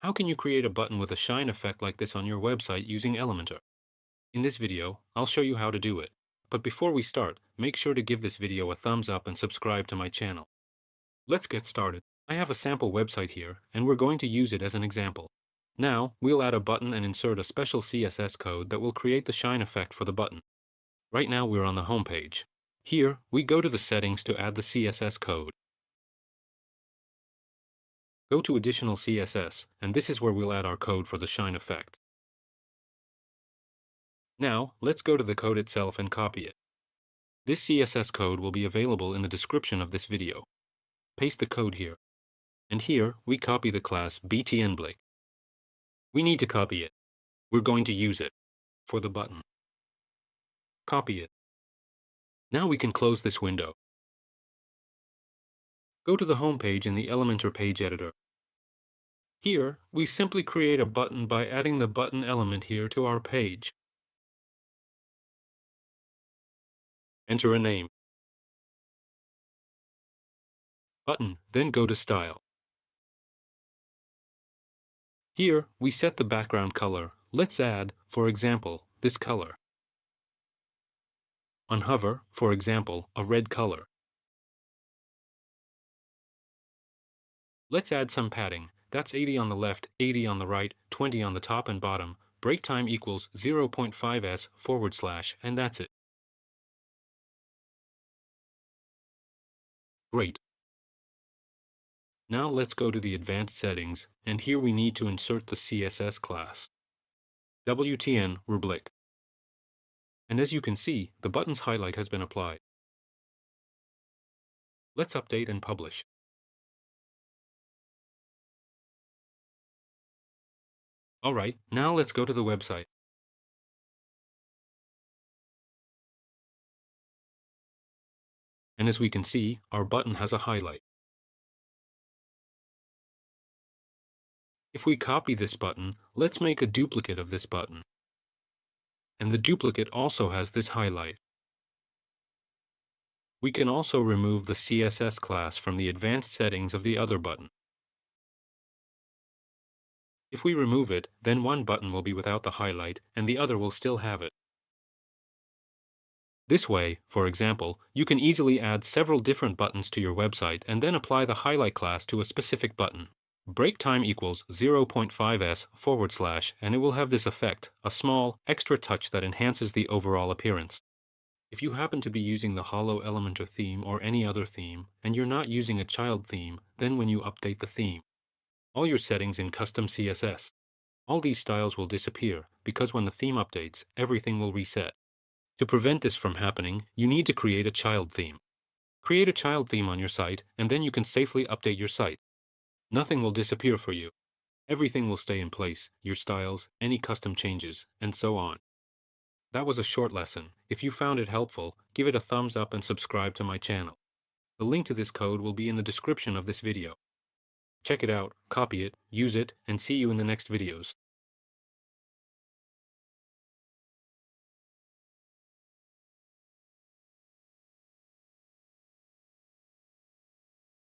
How can you create a button with a shine effect like this on your website using Elementor? In this video, I'll show you how to do it. But before we start, make sure to give this video a thumbs up and subscribe to my channel. Let's get started. I have a sample website here, and we're going to use it as an example. Now, we'll add a button and insert a special CSS code that will create the shine effect for the button. Right now we're on the home page. Here, we go to the settings to add the CSS code. Go to Additional CSS, and this is where we'll add our code for the shine effect. Now, let's go to the code itself and copy it. This CSS code will be available in the description of this video. Paste the code here. And here, we copy the class btnblick. We need to copy it. We're going to use it for the button. Copy it. Now we can close this window. Go to the home page in the Elementor page editor. Here, we simply create a button by adding the button element here to our page. Enter a name. Button, then go to Style. Here, we set the background color. Let's add, for example, this color. On hover, for example, a red color. Let's add some padding. That's 80 on the left, 80 on the right, 20 on the top and bottom. Break time equals 0.5s/, and that's it. Great. Now let's go to the advanced settings, and here we need to insert the CSS class. WTN rubric. And as you can see, the button's highlight has been applied. Let's update and publish. Alright, now let's go to the website. And as we can see, our button has a highlight. If we copy this button, let's make a duplicate of this button. And the duplicate also has this highlight. We can also remove the CSS class from the advanced settings of the other button. If we remove it, then one button will be without the highlight and the other will still have it. This way, for example, you can easily add several different buttons to your website and then apply the highlight class to a specific button. Break time equals 0.5s/, and it will have this effect, a small, extra touch that enhances the overall appearance. If you happen to be using the Hollow Elementor theme or any other theme, and you're not using a child theme, then when you update the theme, all your settings in custom CSS, all these styles will disappear because when the theme updates, everything will reset. To prevent this from happening, you need to create a child theme. Create a child theme on your site, and then you can safely update your site. Nothing will disappear for you. Everything will stay in place, your styles, any custom changes, and so on. That was a short lesson. If you found it helpful, give it a thumbs up and subscribe to my channel. The link to this code will be in the description of this video. Check it out, copy it, use it, and see you in the next videos.